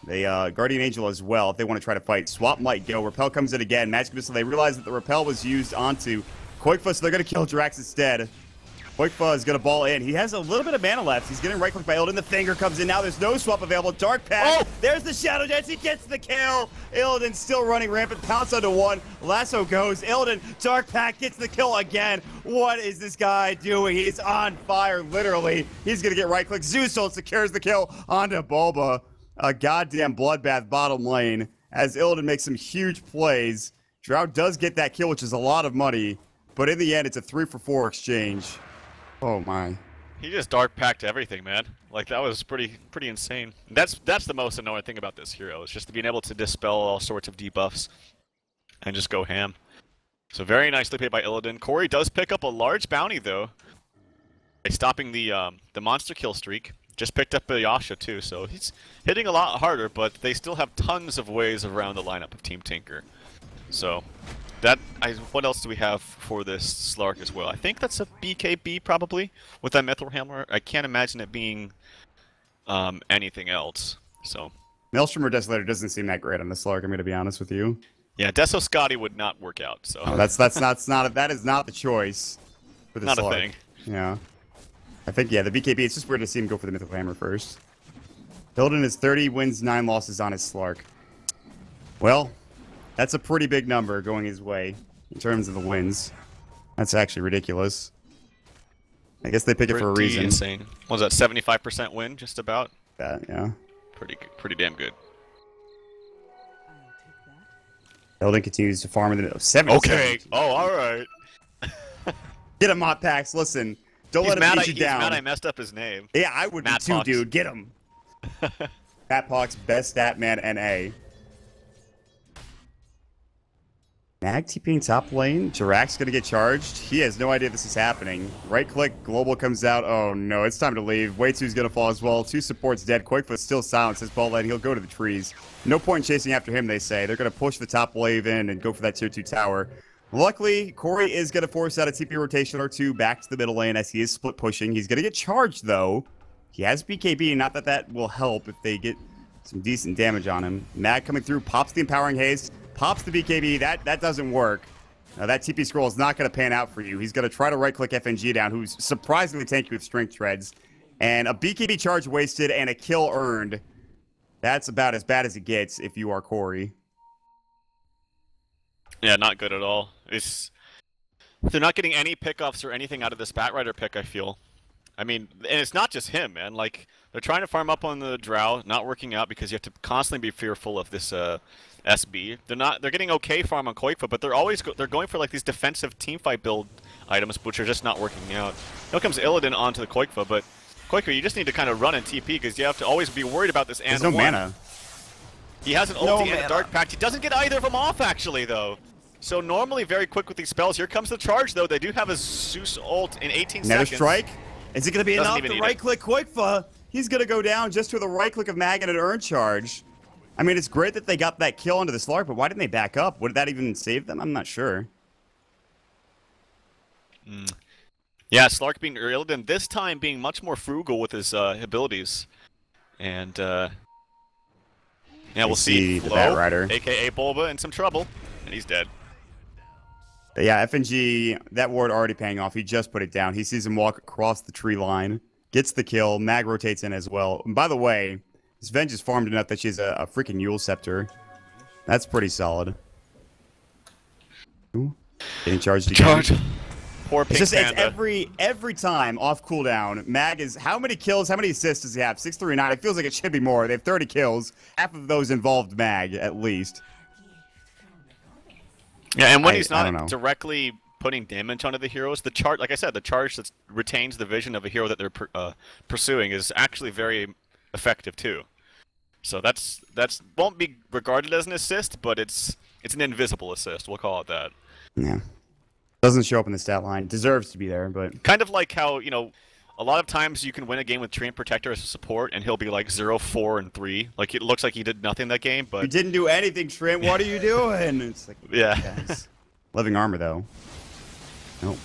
The Guardian Angel as well if they want to try to fight. Swap might go. Repel comes in again. Mag's so they realize that the Repel was used onto Quickfoot, so they're going to kill Drax instead. Quickfoot is going to ball in. He has a little bit of mana left. He's getting right-clicked by Illidan. The finger comes in now. There's no swap available. Dark Pack. Oh! There's the Shadow Dance. He gets the kill. Illidan still running rampant. Pounce onto one. Lasso goes. Illidan. Dark Pack gets the kill again. What is this guy doing? He's on fire, literally. He's going to get right-clicked. Zeus secures the kill onto Bulba. A goddamn bloodbath bottom lane as Illidan makes some huge plays. Drought does get that kill, which is a lot of money. But in the end, it's a 3-for-4 exchange. Oh my. He just dark packed everything, man. Like that was pretty insane. That's the most annoying thing about this hero, is just being able to dispel all sorts of debuffs and just go ham. So very nicely played by Illidan. Corey does pick up a large bounty though, by stopping the monster kill streak. Just picked up a Yasha too, so he's hitting a lot harder, but they still have tons of ways around the lineup of Team Tinker. So what else do we have for this Slark as well? I think that's a BKB probably with that Mithril Hammer. I can't imagine it being anything else. So Maelstrom or Desolator doesn't seem that great on the Slark, I'm going to be honest with you. Yeah, Deso Scotty would not work out. So that is not the choice for the not Slark. a thing. Yeah. I think, yeah, the BKB, it's just weird to see him go for the Mithril Hammer first. Illidan is 30 wins, 9 losses on his Slark. Well, that's a pretty big number going his way in terms of the wins. That's actually ridiculous. I guess they pick it for a reason. Insane. What was that, 75% win, just about? That, yeah. Pretty damn good. Illidan continues to farm in the middle. 70. Okay. Oh, all right. Get him, Hot Packs. Listen, don't let him beat you down. He's mad I messed up his name. Yeah, I would be too, dude. Get him. Matt Pox, best stat man, NA. Mag TPing top lane. Jirak's gonna get charged. He has no idea this is happening. Right click, global comes out. Oh no, it's time to leave. Way2's gonna fall as well. 2 supports dead. Quickfoot still silent. His ball lane. He'll go to the trees. No point in chasing after him, they say. They're gonna push the top wave in and go for that tier 2 tower. Luckily, Corey is gonna force out a TP rotation or 2 back to the middle lane as he is split pushing. He's gonna get charged though. He has BKB, not that that will help if they get some decent damage on him. Mag coming through, pops the Empowering Haze. Pops the BKB, that doesn't work. Now that TP scroll is not going to pan out for you. He's going to try to right-click FNG down, who's surprisingly tanky with Strength Treads. And a BKB charge wasted and a kill earned. That's about as bad as it gets if you are Corey. Yeah, not good at all. They're not getting any pickoffs or anything out of this Batrider pick, I feel. I mean, and it's not just him, man. Like, they're trying to farm up on the Drow, not working out because you have to constantly be fearful of this SB. They're getting okay farm on Quickfoot, but they're going for like these defensive teamfight build items, which are just not working out. Now comes Illidan onto the Quickfoot, but Quickfoot, you just need to kind of run and TP because you have to always be worried about this. There's no mana. He has an ulti and a Dark Pact. He doesn't get either of them off actually, though. So normally very quick with these spells. Here comes the charge, though. They do have a Zeus ult in 18 Another seconds. strike. Is it going to be enough to right-click Quickfoot? He's going to go down just with a right-click of Mag and an Earn charge. I mean, it's great that they got that kill onto the Slark, but why didn't they back up? Would that even save them? I'm not sure. Yeah, Slark being Illidan, this time being much more frugal with his abilities. And, yeah, we'll see the Batrider, a.k.a. Bulba, in some trouble, and he's dead. Yeah, FNG, that ward already paying off. He just put it down. He sees him walk across the tree line, gets the kill. Mag rotates in as well. And by the way, this Venge is farmed enough that she has a freaking Yule Scepter. That's pretty solid. Ooh, getting charged again. Charge. Poor Pink Panda. It's every time off cooldown. Mag is, how many kills, how many assists does he have? 639. It feels like it should be more. They have 30 kills. Half of those involved Mag, at least. Yeah, and when he's not directly putting damage onto the heroes, the charge, like I said, the charge that retains the vision of a hero that they're pursuing is actually very effective too. So that's won't be regarded as an assist, but it's an invisible assist. We'll call it that. Yeah, doesn't show up in the stat line. Deserves to be there, but kind of like how, you know, a lot of times you can win a game with Treant Protector as a support, and he'll be like 0, 4, and 3. Like, it looks like he did nothing that game, but... You didn't do anything, Trent. What are you doing? It's like, yeah. Guys. Living armor, though. Nope.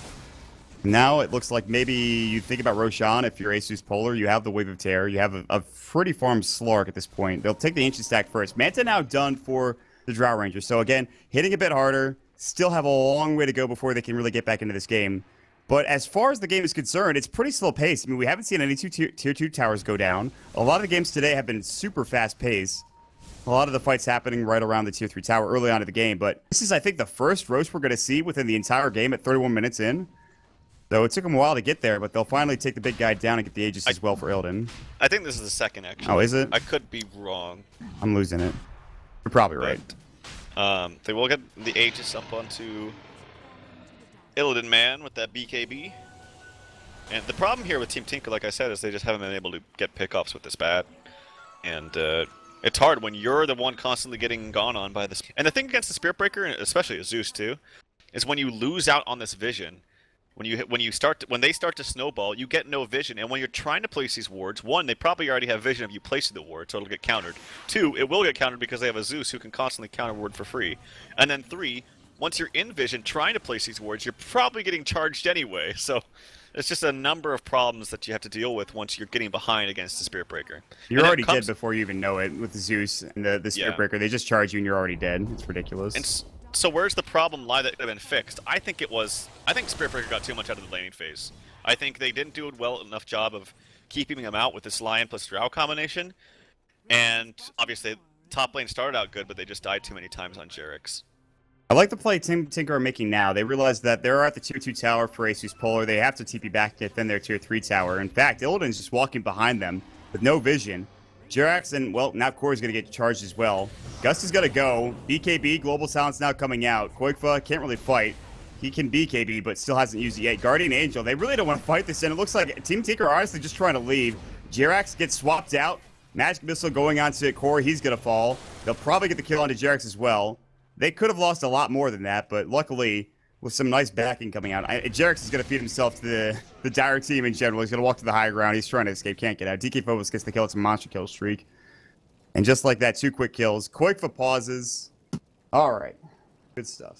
Now it looks like maybe you think about Roshan if you're ASUS.Polar. You have the Wave of Terror. You have a pretty farmed Slark at this point. They'll take the Ancient stack first. Manta now done for the Drow Ranger. So again, hitting a bit harder. Still have a long way to go before they can really get back into this game. But as far as the game is concerned, it's pretty slow paced. I mean, we haven't seen any tier 2 towers go down. A lot of the games today have been super fast paced. A lot of the fights happening right around the tier 3 tower early on in the game. But this is, I think, the first roast we're going to see within the entire game at 31 minutes in. So it took them a while to get there, but they'll finally take the big guy down and get the Aegis as well for Illidan. I think this is the second, actually. Oh, is it? I could be wrong. I'm losing it. You're probably right. They will get the Aegis up onto Illidan Man with that BKB. And the problem here with Team Tinker, like I said, is they just haven't been able to get pickoffs with this bat. And it's hard when you're the one constantly getting gone on by this. And the thing against the Spirit Breaker, especially ASUS too, is when you lose out on this vision. When they start to snowball, you get no vision, and when you're trying to place these wards, one, they probably already have vision of you placing the ward, so it'll get countered. Two, it will get countered because they have ASUS who can constantly counter ward for free. And then three, once you're in vision trying to place these wards, you're probably getting charged anyway. So it's just a number of problems that you have to deal with once you're getting behind against the Spirit Breaker. You're already dead before you even know it with the Zeus and the Spirit Breaker. They just charge you and you're already dead. It's ridiculous. And so where's the problem lie that could have been fixed? I think Spirit Breaker got too much out of the laning phase. I think they didn't do a well enough job of keeping him out with this Lion plus Drow combination. And obviously, top lane started out good, but they just died too many times on Jerax. I like the play Tinker are making now. They realize that they're at the tier 2 tower for ASUS.Polar. They have to TP back to defend their tier 3 tower. In fact, Illidan's just walking behind them with no vision. Jerax and, well, now Corey's going to get charged as well. Gust is going to go. BKB, Global Silence now coming out. Koikfa can't really fight. He can BKB, but still hasn't used it yet. Guardian Angel, they really don't want to fight this, and it looks like Team Tinker are honestly just trying to leave. Jerax gets swapped out. Magic Missile going on to Corey. He's going to fall. They'll probably get the kill onto Jerax as well. They could have lost a lot more than that, but luckily, with some nice backing coming out, Jerax is going to feed himself to the Dire team in general. He's going to walk to the high ground. He's trying to escape, can't get out. DK Phobos gets the kill. It's a monster kill streak. And just like that, 2 quick kills. Koikfa pauses. All right. Good stuff.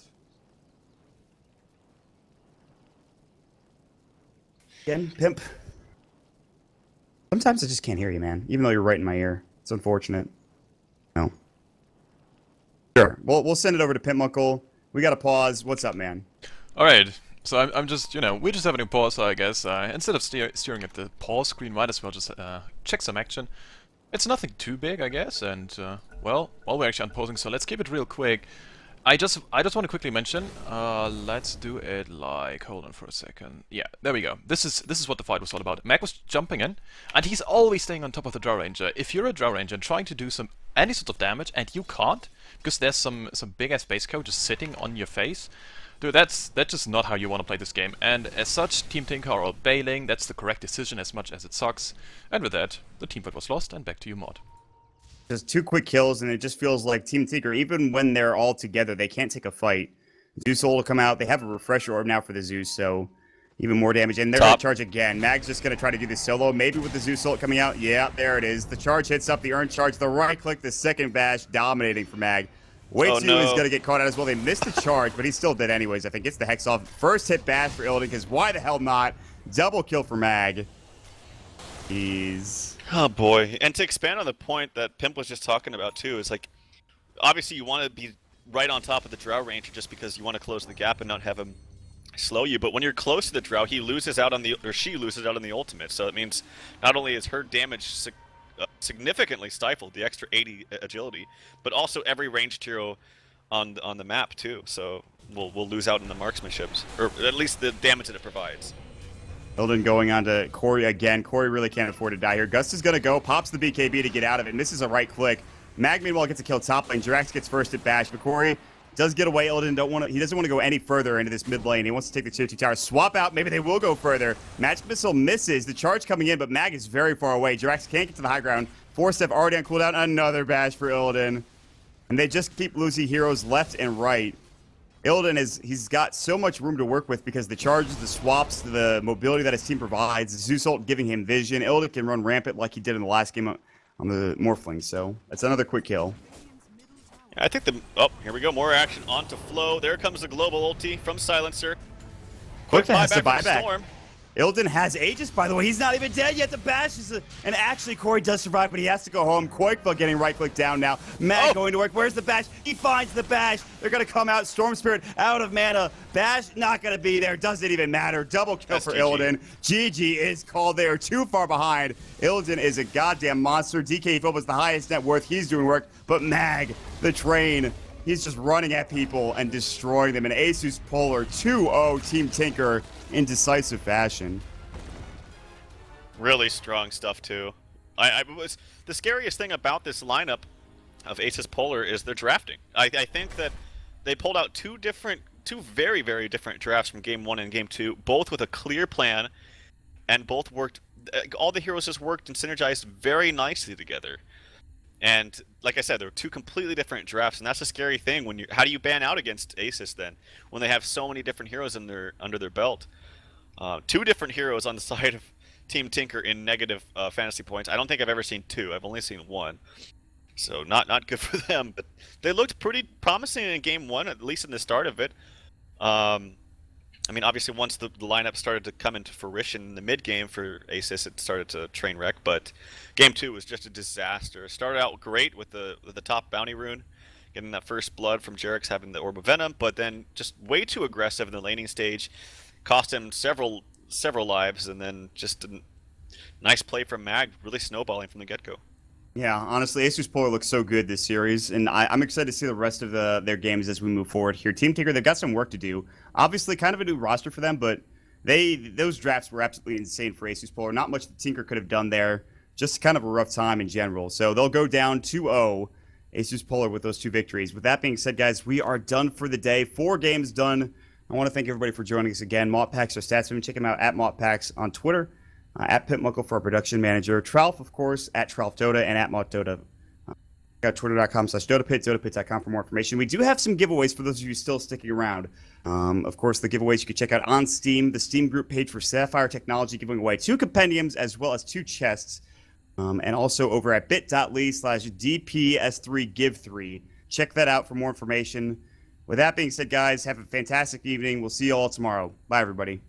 Again, Pimp. Sometimes I just can't hear you, man. Even though you're right in my ear. It's unfortunate. No. Sure. Well, we'll send it over to Pimp Muckle. We got to pause. What's up, man? All right. So I'm just, we're just having a pause, I guess. Instead of staring at the pause screen, might as well just check some action. It's nothing too big, I guess, and, well, we're actually unpausing, so let's keep it real quick. I just want to quickly mention, let's do it like, hold on for a second. Yeah, there we go. This is what the fight was all about. Mag was jumping in, and he's always staying on top of the Drow Ranger. If you're a Drow Ranger and trying to do any sort of damage, and you can't, because there's some big-ass base code just sitting on your face, dude, that's just not how you want to play this game. And as such, Team Tinker are all bailing. That's the correct decision as much as it sucks. And with that, the team fight was lost, and back to you, Mod. Just 2 quick kills, and it just feels like Team Tinker, even when they're all together, they can't take a fight. Zeus will come out. They have a refresher orb now for the Zeus, so even more damage. And they're going to charge again. Mag's just going to try to do this solo, maybe with the Zeus ult coming out. Yeah, there it is. The charge hits up the earned charge. The right click, the second bash, dominating for Mag. Way 2 is going to get caught out as well. They missed the charge, but he's still dead anyways. I think gets the Hex off. First hit bash for Illidan, because why the hell not? Double kill for Mag. He's... Oh boy. And to expand on the point that Pimp was just talking about too, is like, obviously you want to be right on top of the Drow Ranger just because you want to close the gap and not have him slow you. But when you're close to the Drow, he loses out on the, or she loses out on the ultimate. So it means not only is her damage significantly stifled, the extra 80 agility, but also every ranged hero on the map too. So we'll lose out in the marksmanships, or at least the damage that it provides. Illidan going on to Corey again. Corey really can't afford to die here. Gust is going to go, pops the BKB to get out of it, and this is a right click. Mag, meanwhile, gets a kill top lane. Jerax gets first at bash, but Corey does get away. Illidan he doesn't want to go any further into this mid lane. He wants to take the tier 2 tower. Swap out. Maybe they will go further. Magic Missile misses. The charge coming in, but Mag is very far away. Jerax can't get to the high ground. 4-step already on cooldown. Another bash for Illidan. And they just keep losing heroes left and right. he's got so much room to work with because the charges, the swaps, the mobility that his team provides, Zeus ult giving him vision. Illidan can run rampant like he did in the last game on the Morphling, so that's another quick kill. I think oh, here we go, more action onto Flow. There comes the global ulti from Silencer. Quick buyback from Storm. Illidan has Aegis, by the way. He's not even dead yet. The bash is and actually, Corey does survive, but he has to go home. Quakefell getting right-click down now. Mag going to work. Where's the bash? He finds the bash. They're going to come out. Storm Spirit out of mana. Bash not going to be there. Doesn't even matter. Double kill for Illidan. GG is called. They are too far behind. Illidan is a goddamn monster. DK Phil was the highest net worth. He's doing work. But Mag, the train, he's just running at people and destroying them. And ASUS.Polar 2-0 Team Tinker in decisive fashion. Really strong stuff too. I was the scariest thing about this lineup of ASUS.Polar is their drafting. I think that they pulled out two very, very different drafts from Game 1 and Game 2, both with a clear plan, and both worked. All the heroes just worked and synergized very nicely together. And like I said, there were two completely different drafts, and that's a scary thing. When how do you ban out against ASUS then, when they have so many different heroes under their belt? Two different heroes on the side of Team Tinker in negative fantasy points. I don't think I've ever seen two. I've only seen one, so not good for them. But they looked pretty promising in Game 1, at least in the start of it. I mean, obviously, once the lineup started to come into fruition in the mid-game for ASUS, it started to train wreck, but Game 2 was just a disaster. It started out great with the top bounty rune, getting that first blood from Jerax having the Orb of Venom, but then just way too aggressive in the laning stage, cost him several lives, and then just a nice play from Mag, really snowballing from the get-go. Yeah, honestly, ASUS.Polar looks so good this series, and I'm excited to see the rest of their games as we move forward here. Team Tinker, they've got some work to do. Obviously, kind of a new roster for them, but those drafts were absolutely insane for ASUS.Polar. Not much the Tinker could have done there. Just kind of a rough time in general. So they'll go down 2-0, ASUS.Polar with those two victories. With that being said, guys, we are done for the day. 4 games done. I want to thank everybody for joining us again. Mottpacks are stats. Check them out at Mottpacks on Twitter. At Pitmuckle for our production manager. Tralf, of course, at TralfDota and at MottDota. Got twitter.com/DotaPit, DotaPit.com for more information. We do have some giveaways for those of you still sticking around. Of course, the giveaways you can check out on Steam, the Steam group page for Sapphire Technology, giving away 2 compendiums as well as 2 chests. And also over at bit.ly/DPS3Give3. Check that out for more information. With that being said, guys, have a fantastic evening. We'll see you all tomorrow. Bye, everybody.